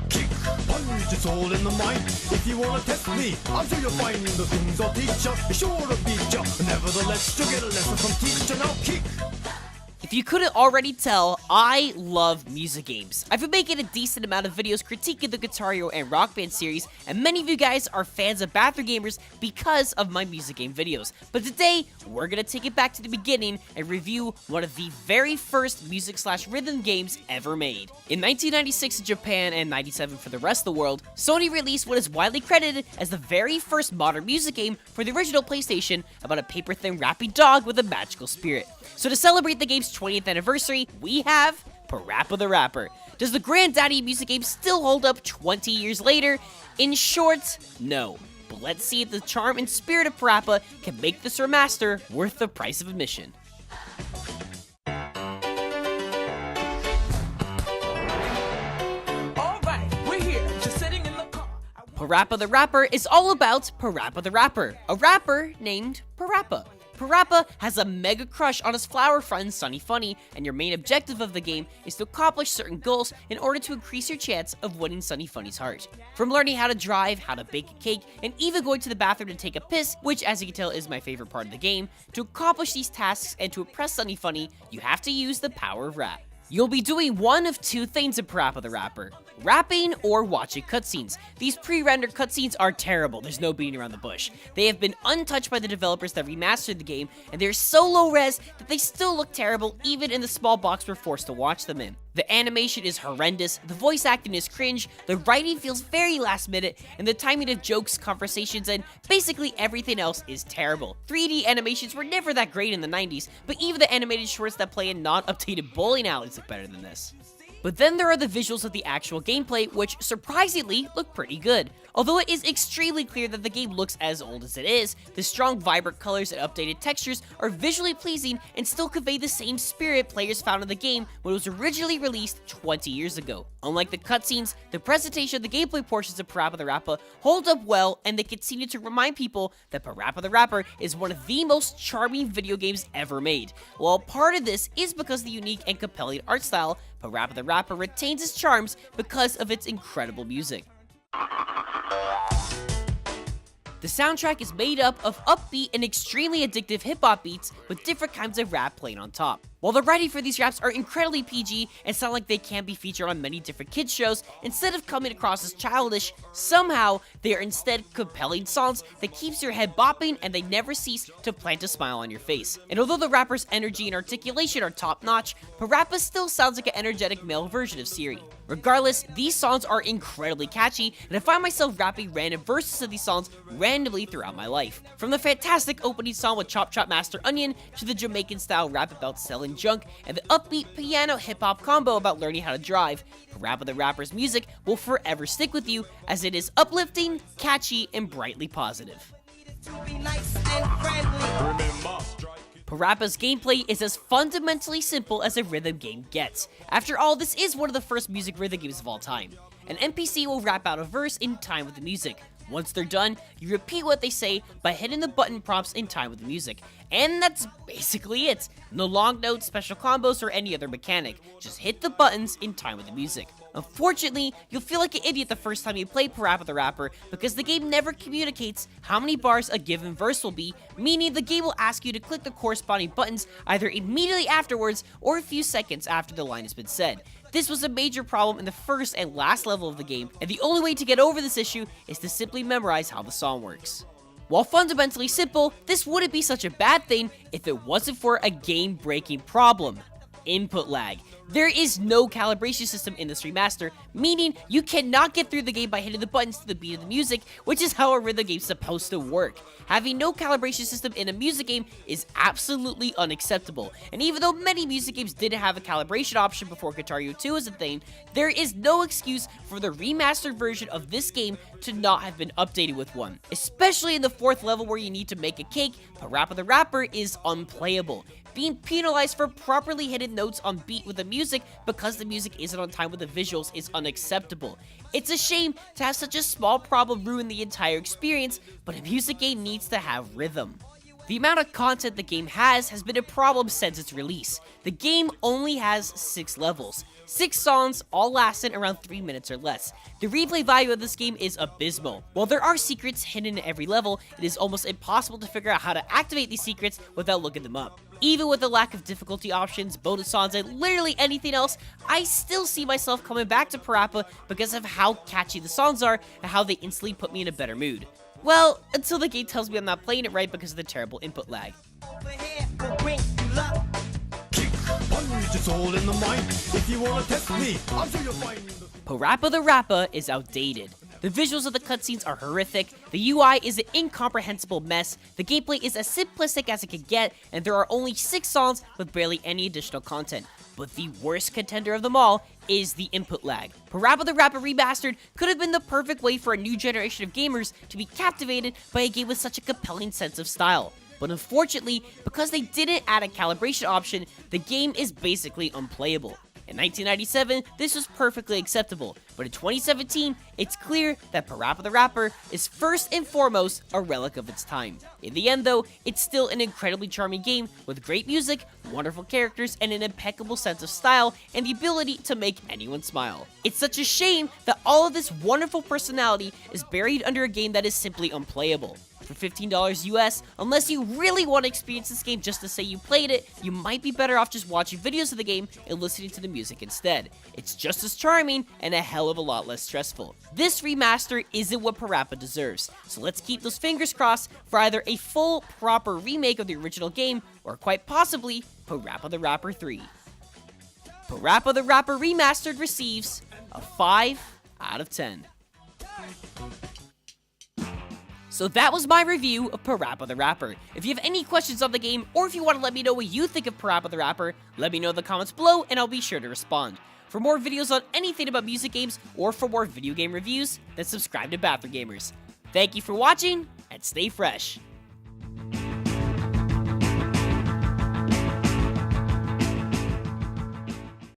Kick, punch, it's all in the mind. If you wanna test me, I'm sure you'll find the things I'll teach ya. Be sure to beat ya. Nevertheless, you'll get a lesson from teacher. Now kick. If you couldn't already tell, I love music games. I've been making a decent amount of videos critiquing the Guitar Hero and Rock Band series, and many of you guys are fans of BathroomGamers because of my music game videos. But today, we're gonna take it back to the beginning and review one of the very first music/rhythm games ever made. In 1996 in Japan and 97 for the rest of the world, Sony released what is widely credited as the very first modern music game for the original PlayStation about a paper-thin rapping dog with a magical spirit. So to celebrate the game's 20th anniversary, we have PaRappa the Rapper. Does the granddaddy music game still hold up 20 years later? In short, no. But let's see if the charm and spirit of PaRappa can make this remaster worth the price of admission. PaRappa the Rapper is all about PaRappa the Rapper, a rapper named PaRappa. PaRappa has a mega crush on his flower friend Sunny Funny, and your main objective of the game is to accomplish certain goals in order to increase your chance of winning Sunny Funny's heart. From learning how to drive, how to bake a cake, and even going to the bathroom to take a piss, which as you can tell is my favorite part of the game, to accomplish these tasks and to impress Sunny Funny, you have to use the power of rap. You'll be doing one of two things in PaRappa the Rapper: rapping or watching cutscenes. These pre-rendered cutscenes are terrible, there's no beating around the bush. They have been untouched by the developers that remastered the game, and they're so low res that they still look terrible even in the small box we're forced to watch them in. The animation is horrendous, the voice acting is cringe, the writing feels very last minute, and the timing of jokes, conversations, and basically everything else is terrible. 3D animations were never that great in the 90s, but even the animated shorts that play in non-updated bowling alleys look better than this. But then there are the visuals of the actual gameplay, which surprisingly look pretty good. Although it is extremely clear that the game looks as old as it is, the strong, vibrant colors and updated textures are visually pleasing and still convey the same spirit players found in the game when it was originally released 20 years ago. Unlike the cutscenes, the presentation of the gameplay portions of PaRappa the Rapper hold up well, and they continue to remind people that PaRappa the Rapper is one of the most charming video games ever made. While part of this is because of the unique and compelling art style, PaRappa the Rapper retains its charms because of its incredible music. The soundtrack is made up of upbeat and extremely addictive hip-hop beats with different kinds of rap playing on top. While the writing for these raps are incredibly PG and sound like they can be featured on many different kids shows, instead of coming across as childish, somehow they are instead compelling songs that keeps your head bopping and they never cease to plant a smile on your face. And although the rapper's energy and articulation are top-notch, PaRappa still sounds like an energetic male version of Siri. Regardless, these songs are incredibly catchy, and I find myself rapping random verses of these songs randomly throughout my life. From the fantastic opening song with Chop Chop Master Onion, to the Jamaican-style rap about selling junk, and the upbeat piano hip-hop combo about learning how to drive, PaRappa the Rapper's music will forever stick with you, as it is uplifting, catchy, and brightly positive. PaRappa's gameplay is as fundamentally simple as a rhythm game gets. After all, this is one of the first music rhythm games of all time. An NPC will rap out a verse in time with the music. Once they're done, you repeat what they say by hitting the button prompts in time with the music. And that's basically it. No long notes, special combos, or any other mechanic. Just hit the buttons in time with the music. Unfortunately, you'll feel like an idiot the first time you play PaRappa the Rapper because the game never communicates how many bars a given verse will be, meaning the game will ask you to click the corresponding buttons either immediately afterwards or a few seconds after the line has been said. This was a major problem in the first and last level of the game, and the only way to get over this issue is to simply memorize how the song works. While fundamentally simple, this wouldn't be such a bad thing if it wasn't for a game-breaking problem: input lag. There is no calibration system in this remaster, meaning you cannot get through the game by hitting the buttons to the beat of the music, which is how a rhythm game is supposed to work. Having no calibration system in a music game is absolutely unacceptable, and even though many music games didn't have a calibration option before Guitar Hero 2 was a thing, there is no excuse for the remastered version of this game to not have been updated with one. Especially in the 4th level where you need to make a cake, PaRappa the Rapper is unplayable. Being penalized for properly hitting notes on beat with the music because the music isn't on time with the visuals is unacceptable. It's a shame to have such a small problem ruin the entire experience, but a music game needs to have rhythm. The amount of content the game has been a problem since its release. The game only has 6 levels. 6 songs, all lasting around 3 minutes or less. The replay value of this game is abysmal. While there are secrets hidden in every level, it is almost impossible to figure out how to activate these secrets without looking them up. Even with the lack of difficulty options, bonus songs, and literally anything else, I still see myself coming back to PaRappa because of how catchy the songs are and how they instantly put me in a better mood. Well, until the game tells me I'm not playing it right because of the terrible input lag. Punch your soul in the mind. If you wanna test me, I'm sure you'll find PaRappa the Rapper is outdated. The visuals of the cutscenes are horrific, the UI is an incomprehensible mess, the gameplay is as simplistic as it could get, and there are only 6 songs with barely any additional content. But the worst contender of them all is the input lag. PaRappa the Rapper Remastered could have been the perfect way for a new generation of gamers to be captivated by a game with such a compelling sense of style. But unfortunately, because they didn't add a calibration option, the game is basically unplayable. In 1997, this was perfectly acceptable, but in 2017, it's clear that PaRappa the Rapper is first and foremost a relic of its time. In the end though, it's still an incredibly charming game with great music, wonderful characters, and an impeccable sense of style and the ability to make anyone smile. It's such a shame that all of this wonderful personality is buried under a game that is simply unplayable. For $15 US, unless you really want to experience this game just to say you played it, you might be better off just watching videos of the game and listening to the music instead. It's just as charming and a hell of a lot less stressful. This remaster isn't what PaRappa deserves, so let's keep those fingers crossed for either a full, proper remake of the original game, or quite possibly, PaRappa the Rapper 3. PaRappa the Rapper Remastered receives a 5 out of 10. So that was my review of PaRappa the Rapper. If you have any questions on the game, or if you want to let me know what you think of PaRappa the Rapper, let me know in the comments below and I'll be sure to respond. For more videos on anything about music games, or for more video game reviews, then subscribe to BathroomGamers. Thank you for watching, and stay fresh.